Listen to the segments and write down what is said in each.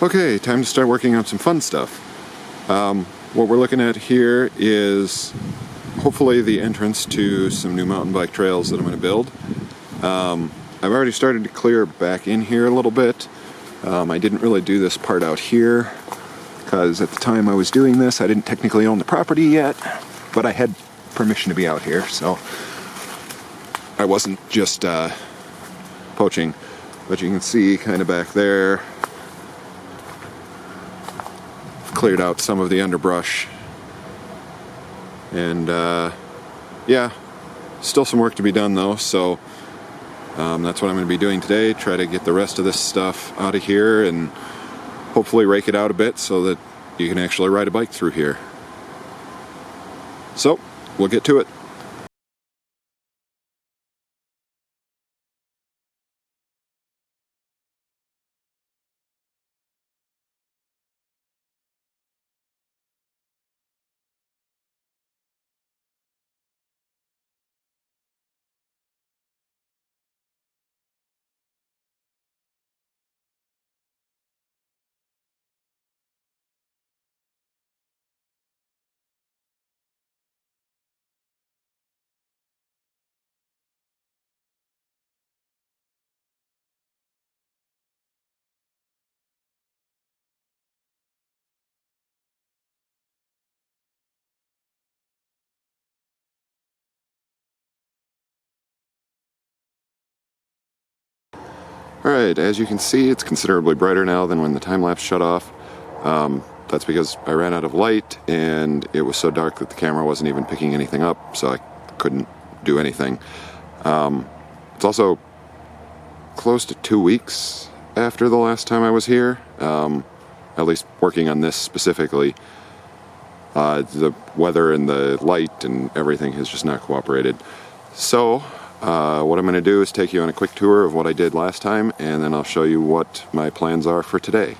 Okay, time to start working on some fun stuff. What we're looking at here is hopefully the entrance to some new mountain bike trails that I'm going to build. I've already started to clear back in here a little bit. I didn't really do this part out here because at the time I was doing this I didn't technically own the property yet, but I had permission to be out here, so I wasn't just poaching. But you can see kind of back there, cleared out some of the underbrush, and yeah, still some work to be done though, so that's what I'm going to be doing today. Try to get the rest of this stuff out of here and hopefully rake it out a bit so that you can actually ride a bike through here. So we'll get to it. Alright, as you can see, it's considerably brighter now than when the time-lapse shut off. That's because I ran out of light and it was so dark that the camera wasn't even picking anything up, so I couldn't do anything. It's also close to 2 weeks after the last time I was here, at least working on this specifically. The weather and the light and everything has just not cooperated. So what I'm going to do is take you on a quick tour of what I did last time, and then I'll show you what my plans are for today.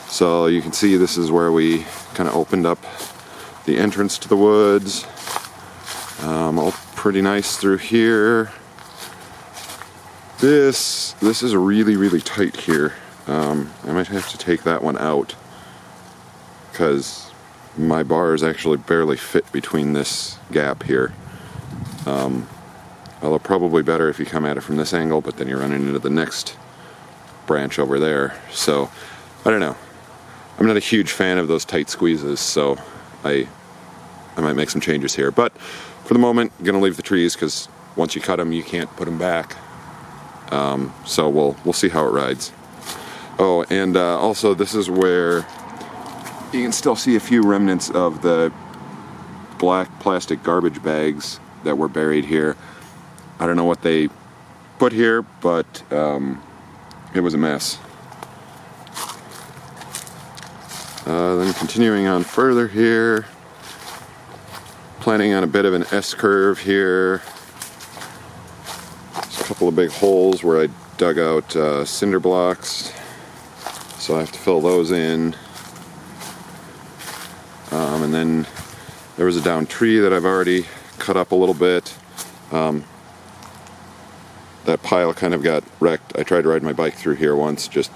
So you can see this is where we kind of opened up the entrance to the woods. All pretty nice through here. This is really tight here. I might have to take that one out because my bars actually barely fit between this gap here. Although probably better if you come at it from this angle, but then you're running into the next branch over there. So, I don't know. I'm not a huge fan of those tight squeezes, so I might make some changes here. But for the moment, I'm gonna leave the trees because once you cut them, you can't put them back. So we'll see how it rides. Oh, and also this is where you can still see a few remnants of the black plastic garbage bags that were buried here. I don't know what they put here, but it was a mess. Then continuing on further here, planning on a bit of an S-curve here. There's a couple of big holes where I dug out cinder blocks, so I have to fill those in. And then there was a downed tree that I've already cut up a little bit. That pile kind of got wrecked. I tried to ride my bike through here once just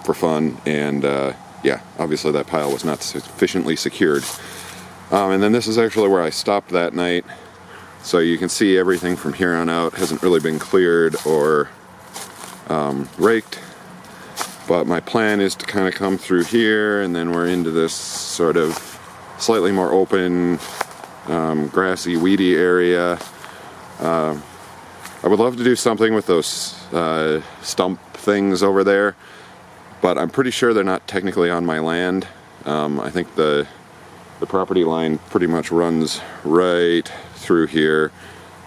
for fun, and yeah, obviously that pile was not sufficiently secured. And then this is actually where I stopped that night, so you can see everything from here on out hasn't really been cleared or raked, but my plan is to kind of come through here, and then we're into this sort of slightly more open, grassy, weedy area. I would love to do something with those stump things over there, but I'm pretty sure they're not technically on my land. I think the property line pretty much runs right through here,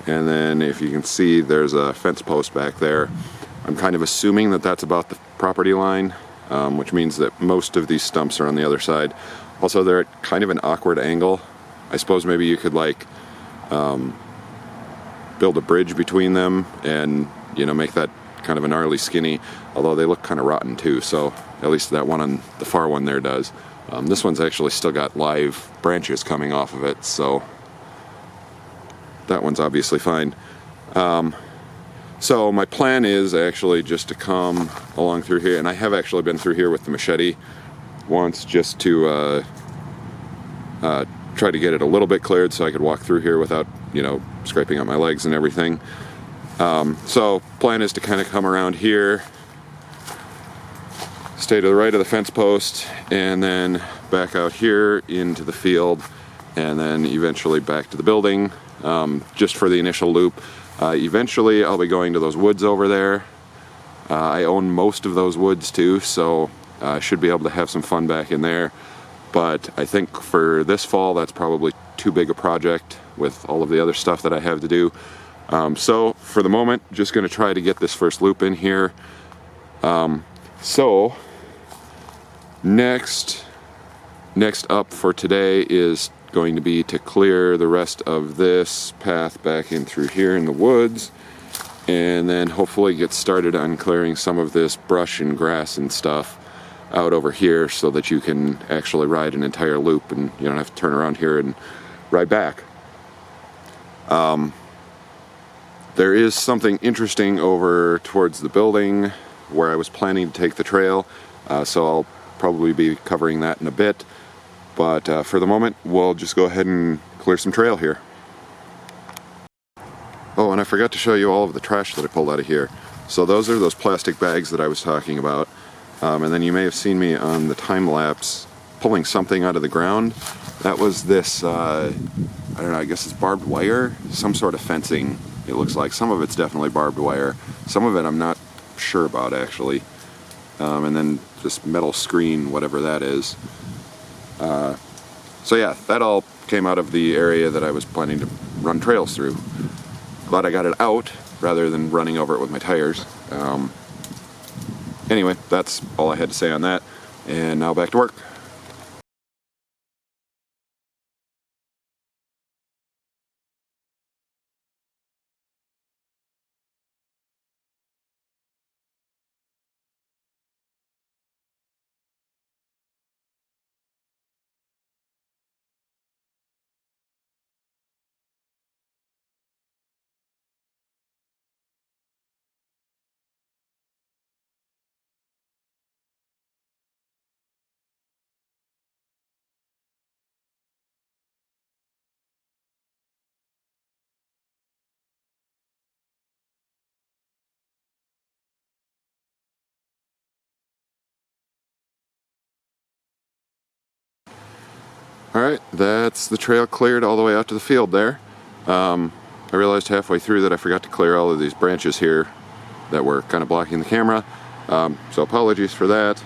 and then if you can see there's a fence post back there. I'm kind of assuming that that's about the property line, which means that most of these stumps are on the other side. Also, they're at kind of an awkward angle. I suppose maybe you could like build a bridge between them and, you know, make that kind of a gnarly skinny, although they look kind of rotten too, so at least that one on the far one there does. This one's actually still got live branches coming off of it, so that one's obviously fine. So my plan is actually just to come along through here, and I have actually been through here with the machete once just to try to get it a little bit cleared so I could walk through here without, you know, scraping up my legs and everything. So plan is to kind of come around here, stay to the right of the fence post, and then back out here into the field, and then eventually back to the building, just for the initial loop. Eventually I'll be going to those woods over there. I own most of those woods too, so I should be able to have some fun back in there. But I think for this fall that's probably too big a project with all of the other stuff that I have to do. So for the moment, just going to try to get this first loop in here. So next up for today is going to be to clear the rest of this path back in through here in the woods, and then hopefully get started on clearing some of this brush and grass and stuff out over here so that you can actually ride an entire loop and you don't have to turn around here and ride back. There is something interesting over towards the building where I was planning to take the trail, so I'll probably be covering that in a bit, but for the moment we'll just go ahead and clear some trail here. Oh, and I forgot to show you all of the trash that I pulled out of here. So those are those plastic bags that I was talking about. And then you may have seen me on the time lapse pulling something out of the ground. That was this, I don't know, I guess it's barbed wire, some sort of fencing, it looks like. Some of it's definitely barbed wire. Some of it I'm not sure about, actually. And then this metal screen, whatever that is. So yeah, that all came out of the area that I was planning to run trails through. Glad I got it out rather than running over it with my tires. Anyway, that's all I had to say on that, and now back to work. Alright, that's the trail cleared all the way out to the field there. I realized halfway through that I forgot to clear all of these branches here that were kind of blocking the camera, so apologies for that.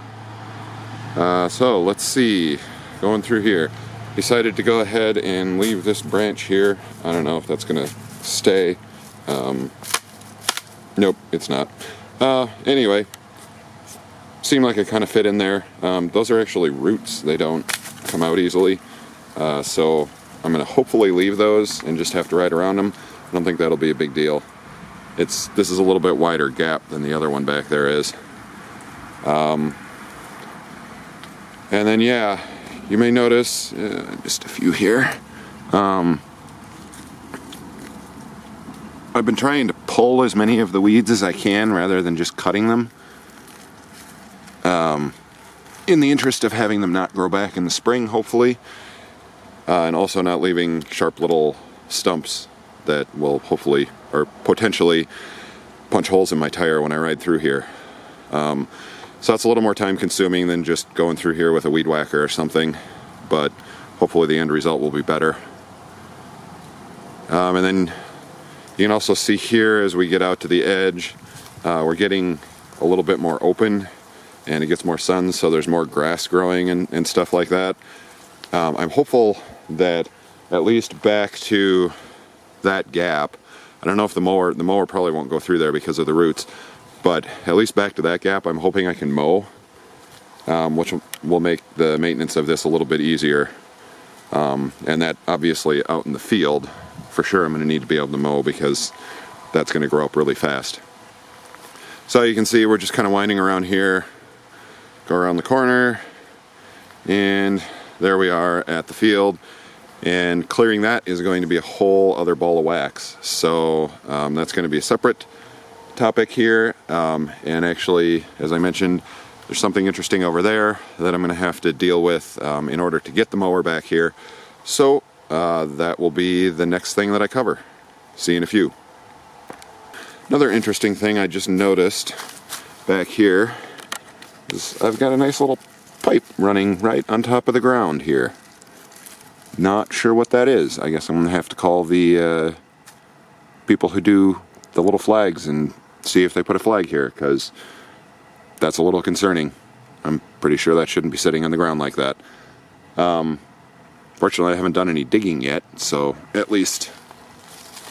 So let's see, going through here, decided to go ahead and leave this branch here. I don't know if that's gonna stay. Nope, it's not. Anyway, seemed like it kind of fit in there. Those are actually roots, they don't come out easily. So I'm going to hopefully leave those and just have to ride around them. I don't think that'll be a big deal. This is a little bit wider gap than the other one back there is. And then yeah, you may notice just a few here. I've been trying to pull as many of the weeds as I can rather than just cutting them. In the interest of having them not grow back in the spring, hopefully. And also not leaving sharp little stumps that will hopefully or potentially punch holes in my tire when I ride through here. So that's a little more time consuming than just going through here with a weed whacker or something, but hopefully the end result will be better. And then you can also see here as we get out to the edge, we're getting a little bit more open and it gets more sun, so there's more grass growing and stuff like that. I'm hopeful that at least back to that gap, I don't know if the mower probably won't go through there because of the roots, but at least back to that gap I'm hoping I can mow, which will make the maintenance of this a little bit easier. And that obviously out in the field, for sure I'm going to need to be able to mow because that's going to grow up really fast. So you can see we're just kind of winding around here, go around the corner, and there we are at the field, and clearing that is going to be a whole other ball of wax. So that's going to be a separate topic here, and actually, as I mentioned, there's something interesting over there that I'm going to have to deal with in order to get the mower back here. So that will be the next thing that I cover. See you in a few. Another interesting thing I just noticed back here is I've got a nice little pipe running right on top of the ground here. Not sure what that is. I guess I'm going to have to call the people who do the little flags and see if they put a flag here, because that's a little concerning. I'm pretty sure that shouldn't be sitting on the ground like that. Fortunately, I haven't done any digging yet, so at least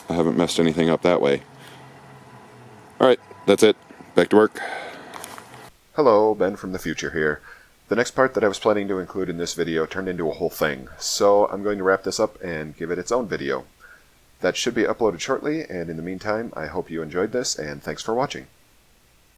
I haven't messed anything up that way. Alright, that's it. Back to work. Hello, Ben from the future here. The next part that I was planning to include in this video turned into a whole thing, so I'm going to wrap this up and give it its own video. That should be uploaded shortly, and in the meantime, I hope you enjoyed this, and thanks for watching.